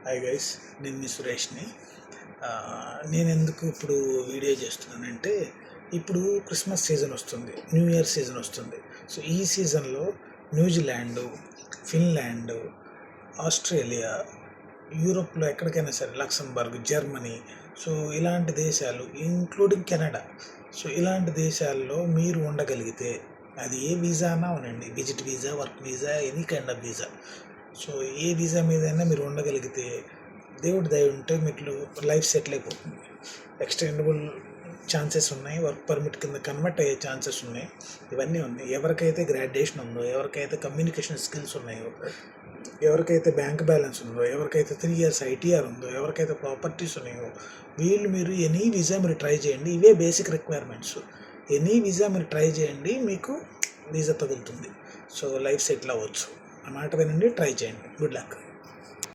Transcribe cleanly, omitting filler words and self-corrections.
Hi guys, నేను మీ సురేష్ని. నేను ఎందుకు ఇప్పుడు వీడియో చేస్తున్నానంటే, ఇప్పుడు క్రిస్మస్ సీజన్ వస్తుంది, న్యూ ఇయర్ సీజన్ వస్తుంది. సో ఈ సీజన్లో న్యూజిలాండ్, ఫిన్లాండ్, ఆస్ట్రేలియా, యూరోప్లో ఎక్కడికైనా సరే, లక్సంబర్గ్, జర్మనీ, సో ఇలాంటి దేశాలు, ఇంక్లూడింగ్ కెనడా, సో ఇలాంటి దేశాల్లో మీరు ఉండగలిగితే, అది ఏ వీసా అన్నా అవునండి, visit visa, work visa, any kind of visa, so A visa మీదైనా మీరు ఉండగలిగితే, దేవుడి దయ ఉంటే మీరు లైఫ్ సెటిల్ అయిపోతుంది. ఎక్స్టెండబుల్ ఛాన్సెస్ ఉన్నాయి, వర్క్ పర్మిట్ కింద కన్వర్ట్ అయ్యే ఛాన్సెస్ ఉన్నాయి, ఇవన్నీ ఉన్నాయి. ఎవరికైతే గ్రాడ్యుయేషన్ ఉందో, ఎవరికైతే కమ్యూనికేషన్ స్కిల్స్ ఉన్నాయో, ఎవరికైతే బ్యాంక్ బ్యాలెన్స్ ఉందో, ఎవరికైతే 3 years ITR ఉందో, ఎవరికైతే ప్రాపర్టీస్ ఉన్నాయో, మీరు ఎనీ వీసా మీరు ట్రై చేయండి. ఇవే బేసిక్ రిక్వైర్మెంట్స్. ఎనీ వీసా మీరు ట్రై చేయండి, మీకు వీసా తగులుతుంది. సో లైఫ్ సెటిల్ అవ్వచ్చు. ఆ మాట వినండి, ట్రై చేయండి. Good luck.